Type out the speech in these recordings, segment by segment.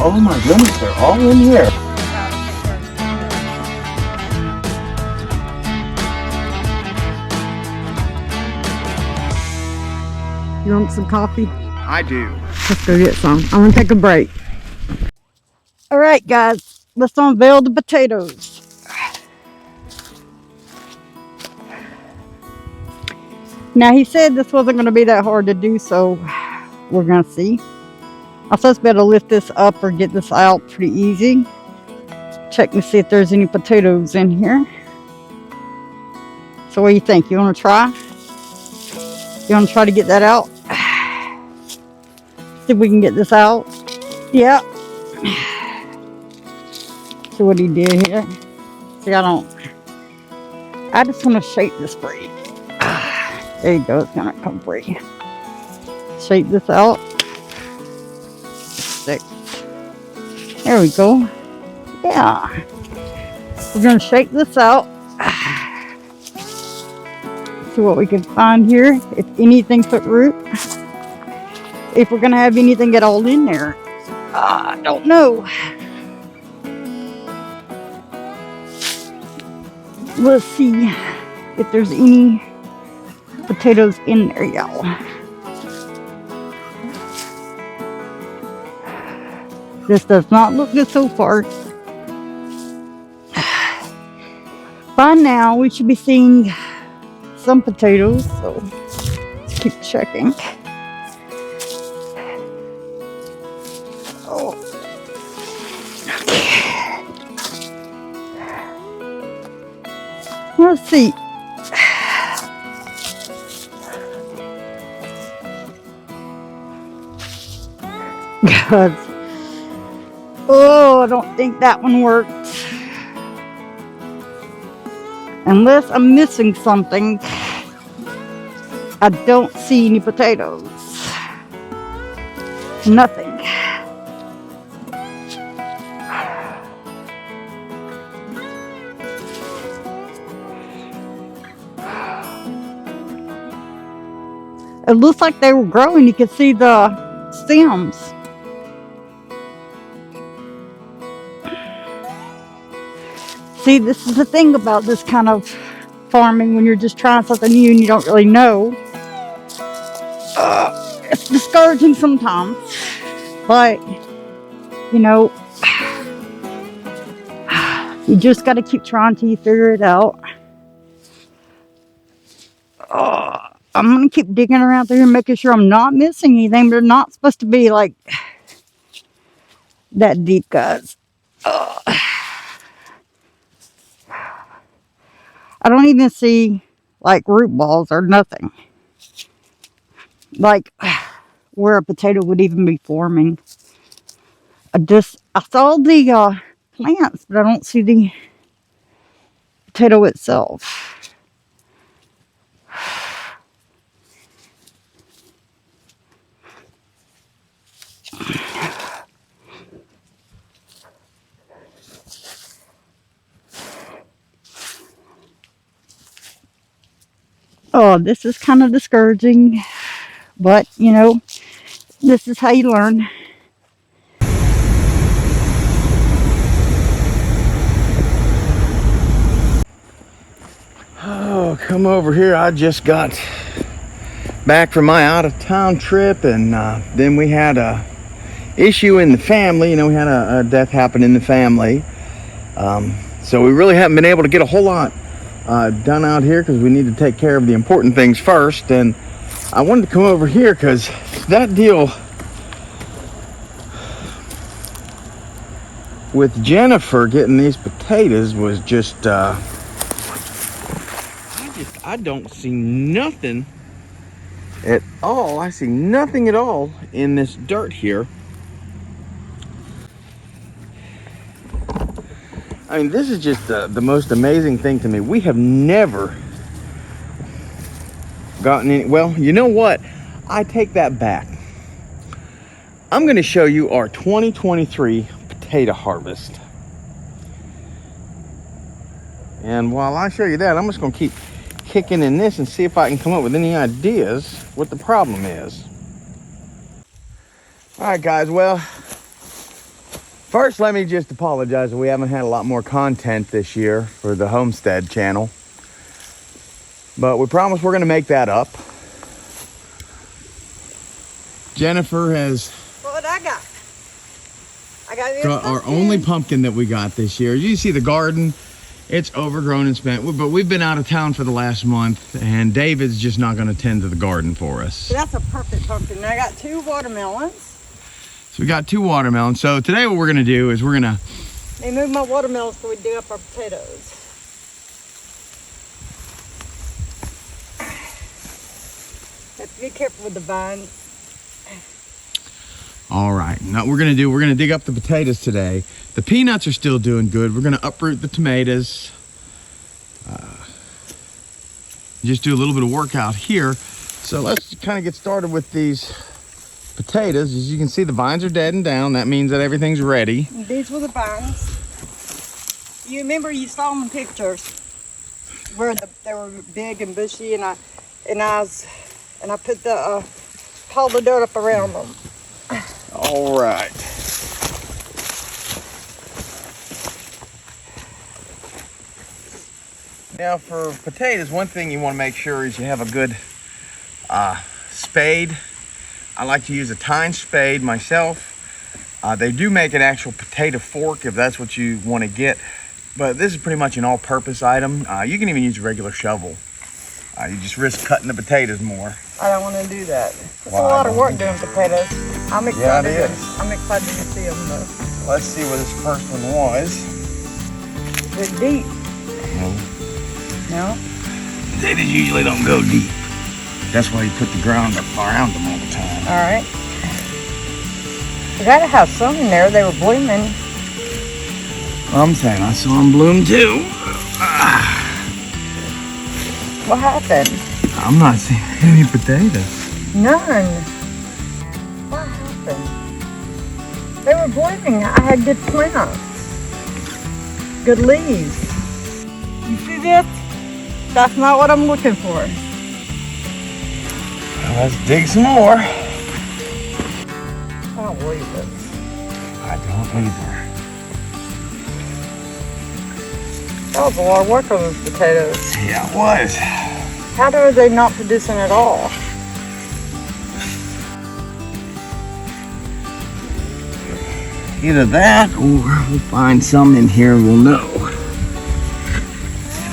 Oh my goodness, they're all in here. You want some coffee? I do. Let's go get some. I'm gonna take a break. All right, guys, let's unveil the potatoes. Now, he said this wasn't gonna be that hard to do, so we're gonna see. I'm supposed to be able to lift this up or get this out pretty easy. Check to see if there's any potatoes in here. So what do you think? You wanna try? You wanna try to get that out? See if we can get this out. Yeah. See what he did here. See, I just want to shape this free. There you go, it's gonna come free. Shape this out. 6. There we go. Yeah. We're gonna shake this out. See what we can find here. If anything took root. If we're gonna have anything at all in there. I don't know. Let's see if there's any potatoes in there, y'all. This does not look good so far. By now, we should be seeing some potatoes, so let's keep checking. Oh. Okay. Let's see. God. Oh, I don't think that one worked. Unless I'm missing something, I don't see any potatoes. Nothing. It looks like they were growing. You can see the stems. See, this is the thing about this kind of farming when you're just trying something new and you don't really know. It's discouraging sometimes, but you know, you just got to keep trying till you figure it out. I'm going to keep digging around there and making sure I'm not missing anything. They're not supposed to be like that deep, guys. I don't even see like root balls or nothing. Like where a potato would even be forming. I saw the plants, but I don't see the potato itself. Oh, this is kind of discouraging, but you know, this is how you learn. Oh, come over here. I just got back from my out-of-town trip, and then we had a issue in the family. You know, we had a death happen in the family. So we really haven't been able to get a whole lot done out here because we need to take care of the important things first. And I wanted to come over here because that deal with Jennifer getting these potatoes was just I don't see nothing at all. I see nothing at all in this dirt here. I mean, this is just the most amazing thing to me. We have never gotten any. Well, you know what? I take that back. I'm going to show you our 2023 potato harvest. And while I show you that, I'm just going to keep kicking in this and see if I can come up with any ideas what the problem is. All right, guys. Well, First, let me just apologize that we haven't had a lot more content this year for the Homestead channel. But we promise we're going to make that up. Jennifer has What I got? I got this got our pumpkin. only pumpkin that we got this year. You see the garden, it's overgrown and spent, but we've been out of town for the last month, and David's just not going to tend to the garden for us. That's a perfect pumpkin. I got 2 watermelons. So we got 2 watermelons. So today what we're going to do is we're going to They moved my watermelons so we dig up our potatoes. Have to be careful with the vines. All right, now what we're gonna do, we're gonna dig up the potatoes today. The peanuts are still doing good. We're gonna uproot the tomatoes. Just do a little bit of work out here. So let's kind of get started with these potatoes. As you can see, the vines are dead and down. That means that everything's ready. And these were the vines. You remember you saw them in pictures where they were big and bushy, and I put the piled the dirt up around them. All right. Now for potatoes, one thing you want to make sure is you have a good spade. I like to use a tine spade myself. They do make an actual potato fork if that's what you want to get, but this is pretty much an all-purpose item. You can even use a regular shovel. You just risk cutting the potatoes more. I don't want to do that. It's a lot of work doing potatoes. I'm excited. Yeah, it is. I'm excited to see them though. Let's see what this first one was. They're deep. No? Potatoes usually don't go deep. That's why you put the ground up around them all the time. All right. You gotta have some in there. They were blooming. I'm saying I saw them bloom too. What happened? I'm not seeing any potatoes. None. What happened? They were blooming. I had good plants. Good leaves. You see this? That's not what I'm looking for. Well, let's dig some more. I don't believe this. I don't either. That was a lot of work on those potatoes. Yeah, it was. How are they not producing at all? Either that or we'll find some in here and we'll know.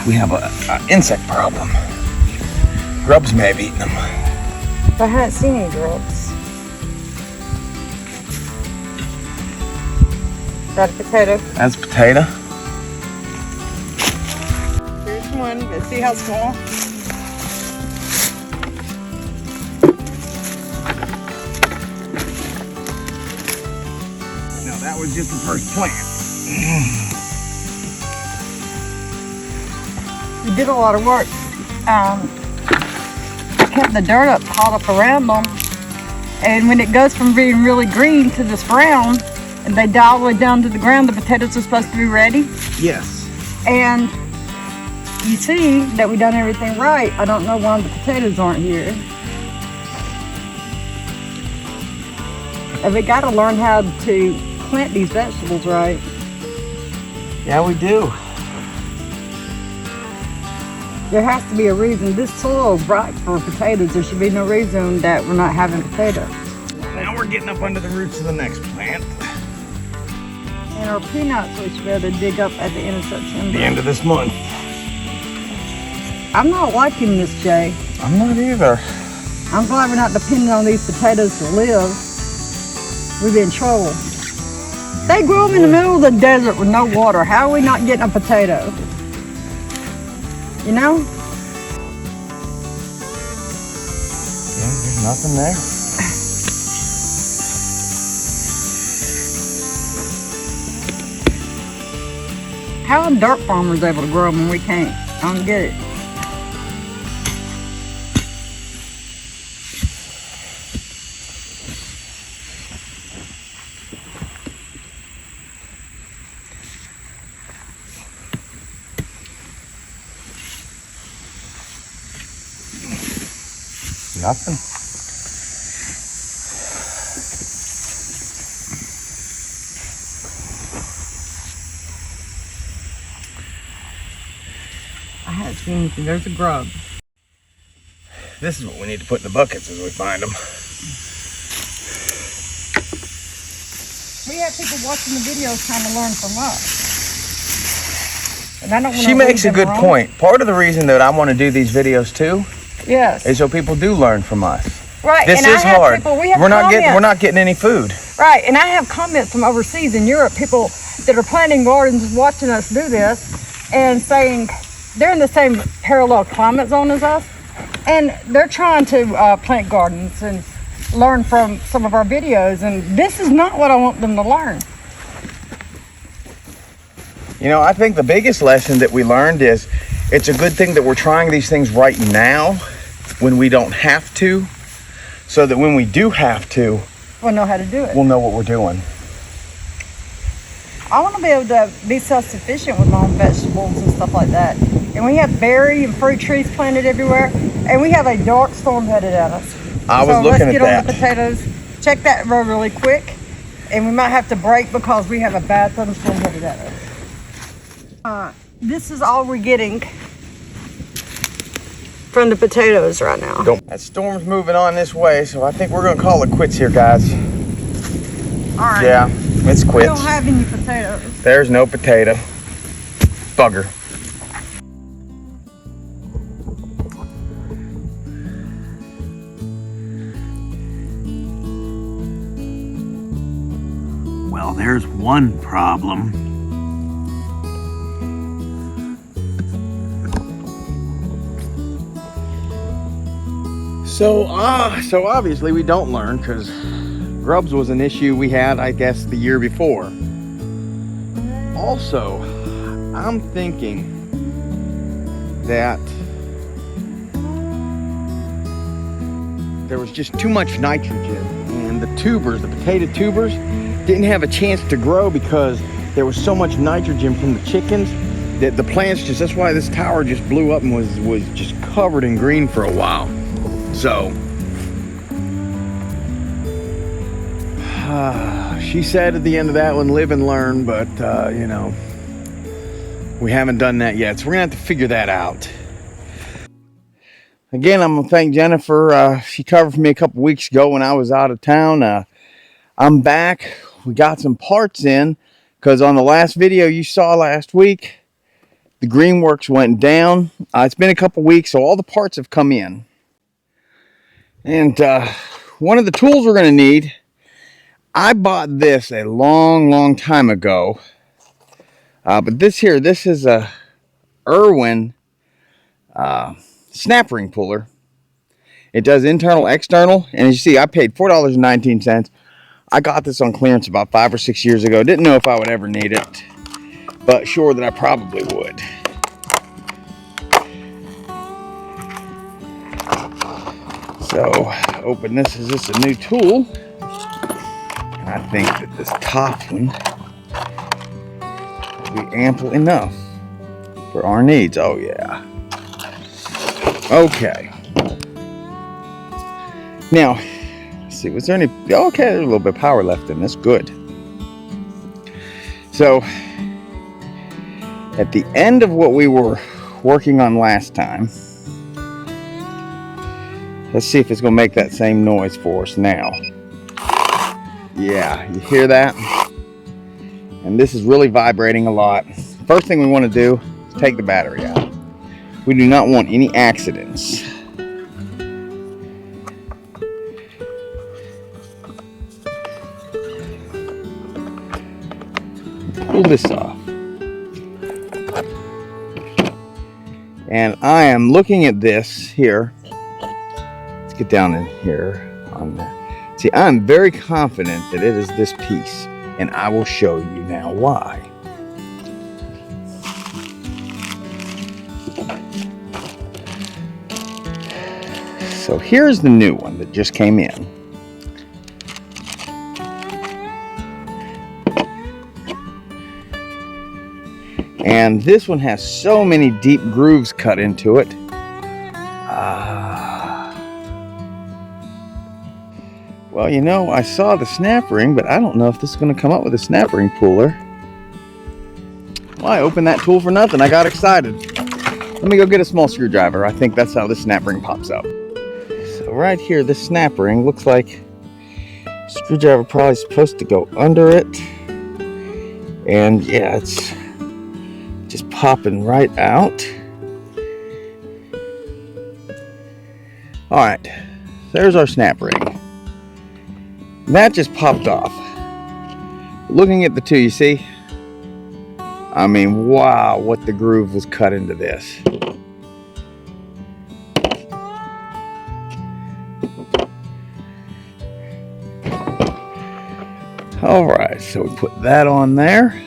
We have an insect problem. Grubs may have eaten them. I haven't seen any grubs. Got a potato. That's a potato. Here's one. Let's see how small. Now that was just the first plant. We did a lot of work. Kept the dirt up, piled up around them, and when it goes from being really green to this brown, and they die all the way down to the ground, the potatoes are supposed to be ready. Yes. And you see that we done everything right. I don't know why the potatoes aren't here. And we got to learn how to plant these vegetables right. Yeah, we do. There has to be a reason. This soil is right for potatoes. There should be no reason that we're not having potatoes. Now we're getting up under the roots of the next plant. And our peanuts we should be able to dig up at the end of September. The end of this month. I'm not liking this, Jay. I'm not either. I'm glad we're not depending on these potatoes to live. We've been in trouble. They grow them in the middle of the desert with no water. How are we not getting a potato? You know? Yeah, there's nothing there. How are dirt farmers able to grow them when we can't? I don't get it. Nothing. see anything. There's a grub. This is what we need to put in the buckets as we find them. We have people watching the videos trying to learn from us. And I don't want She makes a good point. Part of the reason that I want to do these videos too, yes, is so people do learn from us. Right. This and is I have hard. People, we have we're not getting any food. Right, and I have comments from overseas in Europe, people that are planting gardens watching us do this and saying they're in the same parallel climate zone as us, and they're trying to plant gardens and learn from some of our videos, and this is not what I want them to learn. You know, I think the biggest lesson that we learned is it's a good thing that we're trying these things right now when we don't have to, so that when we do have to, We'll know how to do it. we'll know what we're doing. I want to be able to be self-sufficient with my own vegetables and stuff like that. And we have berry and fruit trees planted everywhere, and we have a dark storm headed at us. I was looking at that. Let's get on the potatoes, check that road really quick, and we might have to break because we have a bad thunderstorm headed at us. This is all we're getting from the potatoes right now. That storm's moving on this way, so I think we're gonna call it quits here, guys. All right. Yeah, it's We quits. don't have any potatoes. There's no potato. Bugger. Well, there's one problem. So obviously we don't learn, because grubs was an issue we had, I guess, the year before. Also, I'm thinking that there was just too much nitrogen, and the tubers, the potato tubers, didn't have a chance to grow because there was so much nitrogen from the chickens that the plants just, that's why this tower just blew up and was just covered in green for a while. So, she said at the end of that one, live and learn, but you know, we haven't done that yet, so we're gonna have to figure that out. Again, I'm gonna thank Jennifer. She covered for me a couple weeks ago when I was out of town. I'm back. We got some parts in, because on the last video you saw last week, the Greenworks went down. It's been a couple weeks, so all the parts have come in. And one of the tools we're going to need, I bought this a long time ago. But this is a Irwin snap ring puller. It does internal, external. And as you see, I paid $4.19. I got this on clearance about 5 or 6 years ago. Didn't know if I would ever need it, but sure that I probably would. So, open this. Is this a new tool? And I think that this top one will be ample enough for our needs. Oh, yeah. Okay. Now, let's see, was there any... Okay, there's a little bit of power left in this. Good. So, at the end of what we were working on last time, let's see if it's going to make that same noise for us now. Yeah, you hear that? And this is really vibrating a lot. First thing we want to do is take the battery out. We do not want any accidents. Pull this off. And I am looking at this here. Let's get down in here on there. See, I'm very confident that it is this piece, and I will show you now why. So here's the new one that just came in. And this one has so many deep grooves cut into it. Well, you know, I saw the snap ring, but I don't know if this is going to come up with a snap ring puller. Well, I opened that tool for nothing. I got excited. Let me go get a small screwdriver. I think that's how this snap ring pops up. So right here, this snap ring looks like screwdriver probably supposed to go under it. And yeah, it's just popping right out. All right, there's our snap ring. That just popped off. Looking at the two, you see? I mean, wow, what the groove was cut into this. All right, so we put that on there.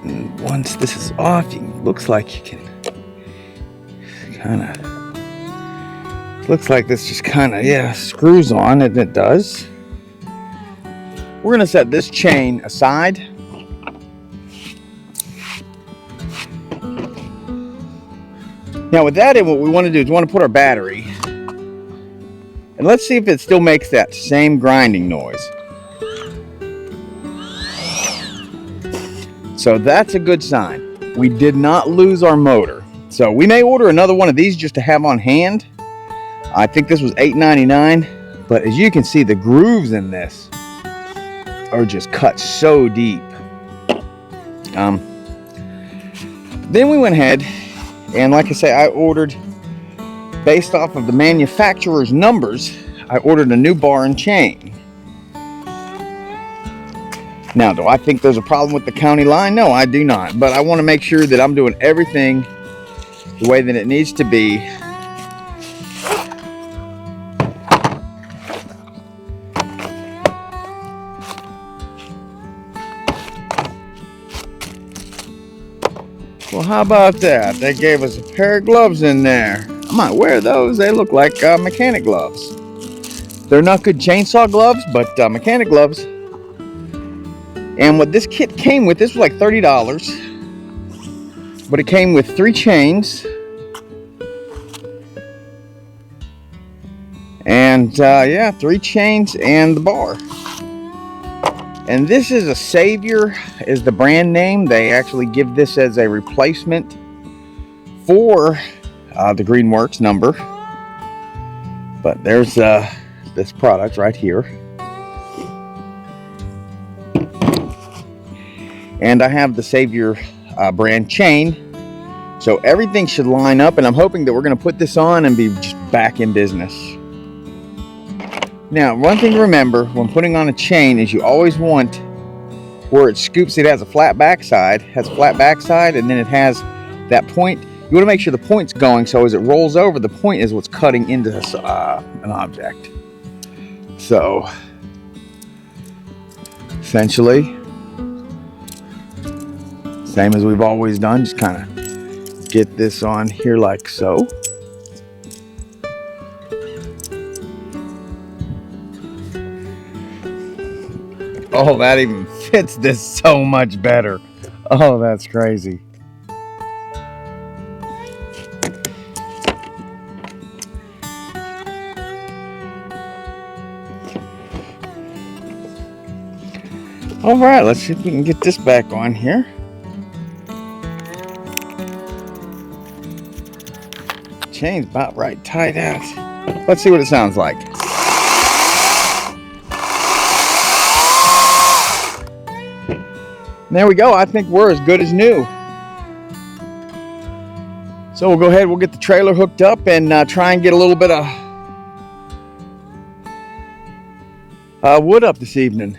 And once this is off, looks like you can looks like this just yeah, screws on, and it does. We're gonna set this chain aside. Now with that in, what we want to do is we want to put our battery, and let's see if it still makes that same grinding noise. So that's a good sign. We did not lose our motor. So we may order another one of these just to have on hand. I think this was $8.99, but as you can see, the grooves in this are just cut so deep. Then we went ahead, and like I say, I ordered, based off of the manufacturer's numbers, I ordered a new bar and chain. Now, do I think there's a problem with the county line? No, I do not. But I want to make sure that I'm doing everything the way that it needs to be. Well, how about that? They gave us a pair of gloves in there. I might wear those. They look like mechanic gloves. They're not good chainsaw gloves, but mechanic gloves. And what this kit came with, this was like $30. But it came with 3 chains. And yeah, 3 chains and the bar. And this is a Savior, is the brand name. They actually give this as a replacement for the Greenworks number. But there's this product right here. And I have the Savior brand chain. So everything should line up, and I'm hoping that we're going to put this on and be just back in business. Now, one thing to remember when putting on a chain is you always want where it scoops, it has a flat backside, and then it has that point. You want to make sure the point's going, so as it rolls over, the point is what's cutting into this, an object. So, essentially, same as we've always done, just kind of get this on here like so. Oh, that even fits this so much better. Oh, that's crazy. All right, let's see if we can get this back on here. Chain's about right tight out. Let's see what it sounds like. There we go. I think we're as good as new. So we'll go ahead, we'll get the trailer hooked up and try and get a little bit of wood up this evening.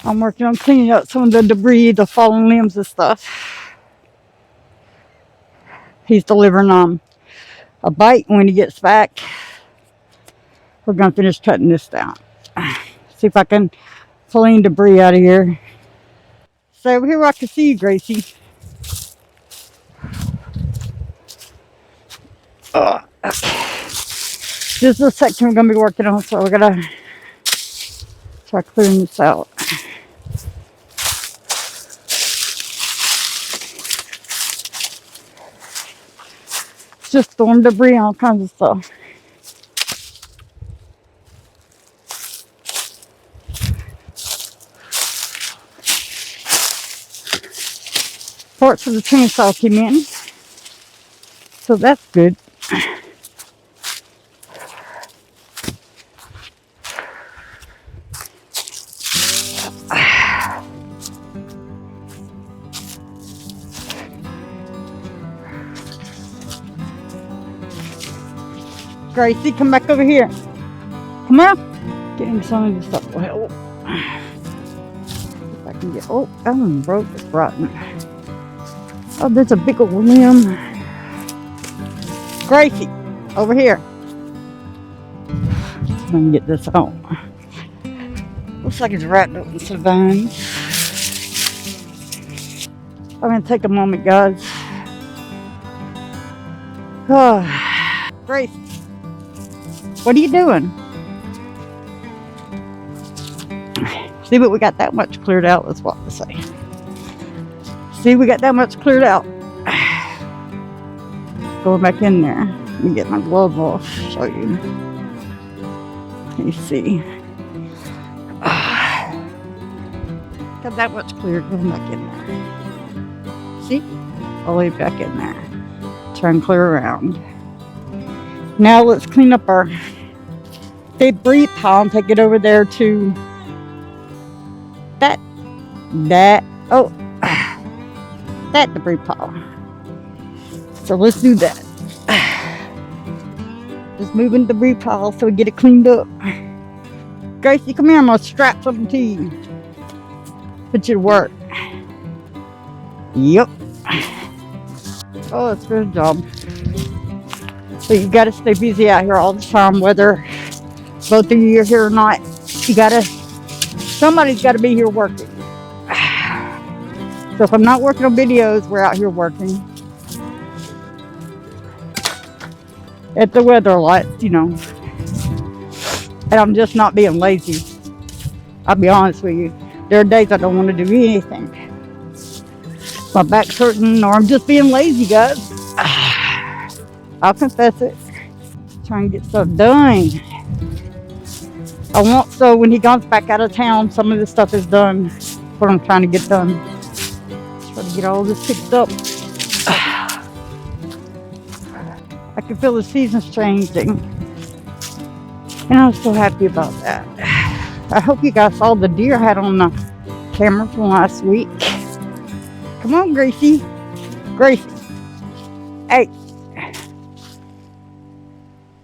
I'm working on cleaning up some of the debris, the fallen limbs and stuff. He's delivering a bite when he gets back. We're going to finish cutting this down. See if I can pull any debris out of here. So here I can see you, Gracie. Okay. This is the section we're going to be working on, so we're going to try clearing this out. It's just storm debris and all kinds of stuff. parts for the chainsaw came in. So that's good. Gracie, come back over here. Come on. Getting some of this stuff will help. If I can get, oh, that one broke. It's rotten. Oh, there's a big old limb. Gracie, over here. See if I can get this out. Looks like it's wrapped up in some vines. I'm gonna take a moment, guys. Oh, Gracie, what are you doing? See, but we got that much cleared out, that's what I say. See, we got that much cleared out. Going back in there. Let me get my glove off, show you. Let me see. Got that much cleared, going back in there. See? All the way back in there. Try and clear around. Now let's clean up our debris pile and take it over there to that debris pile. So let's do that. Just moving the debris pile so we get it cleaned up. Gracie, come here. I'm gonna strap something to you. Put you to work. Yep. Oh, that's a good job. So you gotta stay busy out here all the time, whether both of you are here or not. Somebody's gotta be here working. So if I'm not working on videos, we're out here working. At the weather a lot, you know. And I'm just not being lazy. I'll be honest with you. There are days I don't want to do anything. My back's hurting or I'm just being lazy, guys. I'll confess it. Trying to get stuff done. I want so when he comes back out of town, some of this stuff is done. What I'm trying to get done. Try to get all this picked up. I can feel the seasons changing. And I'm so happy about that. I hope you guys saw the deer I had on the camera from last week. Come on, Gracie. Gracie. Hey.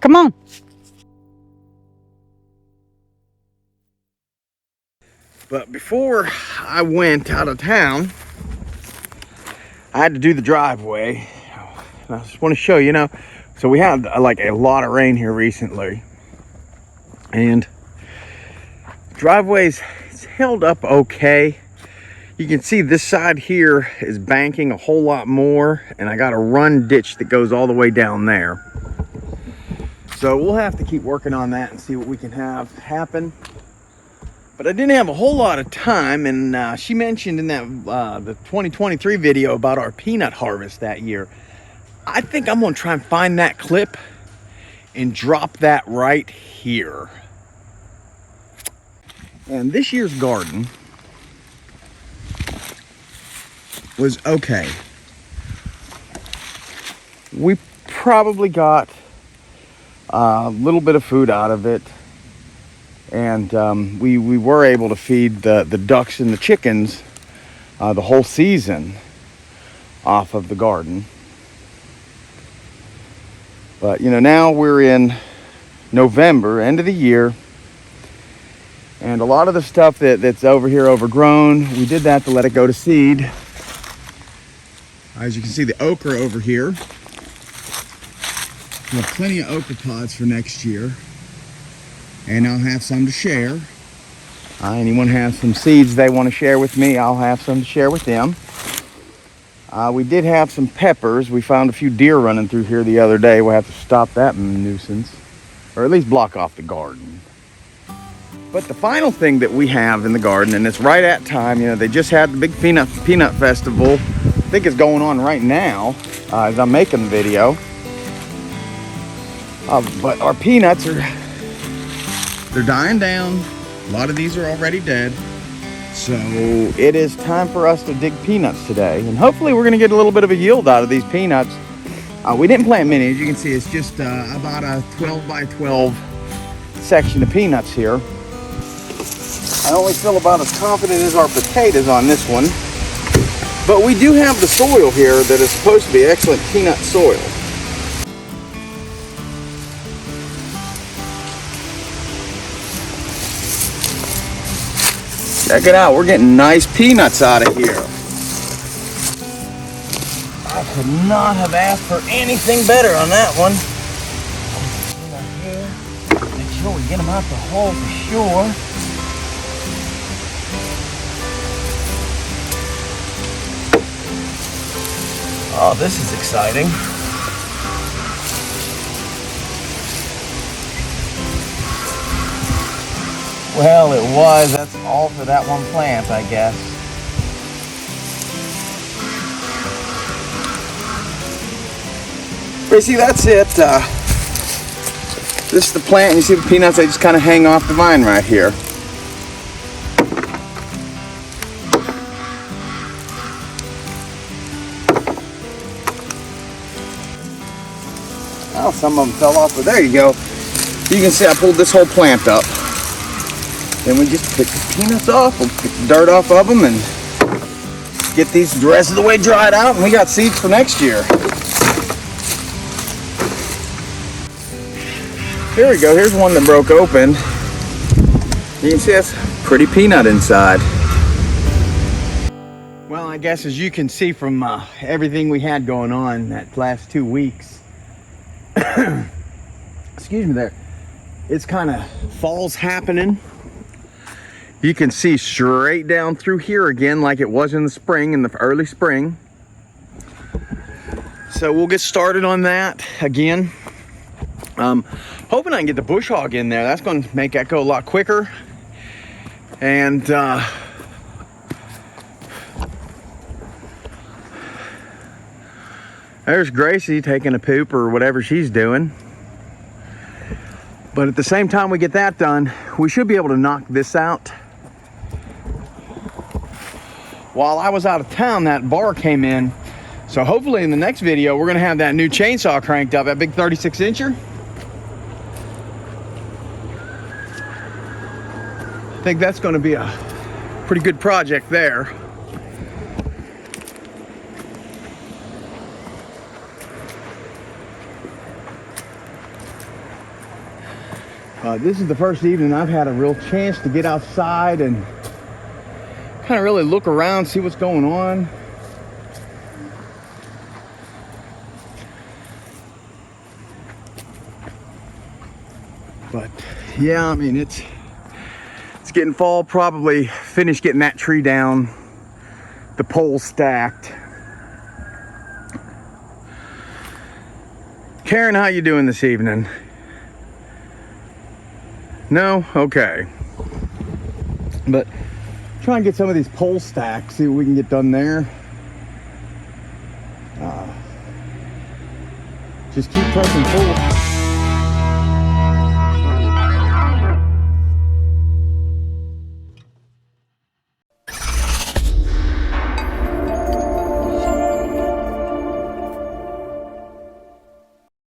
Come on. But before I went out of town, I had to do the driveway. And I just want to show you, so we had like a lot of rain here recently. And the driveway's held up okay. You can see this side here is banking a whole lot more. And I got a run ditch that goes all the way down there. So we'll have to keep working on that and see what we can have happen. But I didn't have a whole lot of time, and she mentioned in that the 2023 video about our peanut harvest that year. I think I'm gonna try and find that clip and drop that right here. And this year's garden was okay. We probably got a little bit of food out of it, and we were able to feed the ducks and the chickens the whole season off of the garden. But now we're in November, end of the year, and a lot of the stuff that's over here overgrown, we did that to let it go to seed. As you can see, the okra over here, we have plenty of okra pods for next year, and I'll have some to share. Anyone has some seeds they want to share with me, I'll have some to share with them. We did have some peppers. We found a few deer running through here the other day. We'll have to stop that nuisance, or at least block off the garden. But the final thing that we have in the garden, and it's right at time, they just had the big peanut festival. I think it's going on right now as I'm making the video. But our peanuts they're dying down. A lot of these are already dead. So it is time for us to dig peanuts today, and hopefully we're going to get a little bit of a yield out of these peanuts. We didn't plant many, as you can see. It's just about a 12 by 12 section of peanuts here. I only feel about as confident as our potatoes on this one, but we do have the soil here that is supposed to be excellent peanut soil. Check it out, we're getting nice peanuts out of here. I could not have asked for anything better on that one. Make sure we get them out the hole for sure. Oh, this is exciting. Well, it was. That's all for that one plant, I guess. Gracie, that's it. This is the plant, and you see the peanuts, they just kind of hang off the vine right here. Well, some of them fell off, but there you go. You can see I pulled this whole plant up. Then we just pick the peanuts off, we'll pick the dirt off of them and get these the rest of the way dried out, and we got seeds for next year. Here we go, here's one that broke open. You can see that's pretty peanut inside. Well, I guess as you can see from everything we had going on that last 2 weeks, excuse me there, it's kind of fall's happening. You can see straight down through here again like it was in the spring, in the early spring. So we'll get started on that again. Hoping I can get the bush hog in there. That's going to make that go a lot quicker. And there's Gracie taking a poop or whatever she's doing. But at the same time we get that done, we should be able to knock this out. While I was out of town, that bar came in. So hopefully in the next video, we're gonna have that new chainsaw cranked up, that big 36 incher. I think that's gonna be a pretty good project there. This is the first evening I've had a real chance to get outside and kind of really look around, see what's going on. But yeah, I mean, it's getting fall. Probably finish getting that tree down, the poles stacked. Karen, how you doing this evening? No? Okay. But try and get some of these poles stacked, see what we can get done there. Just keep pressing forward.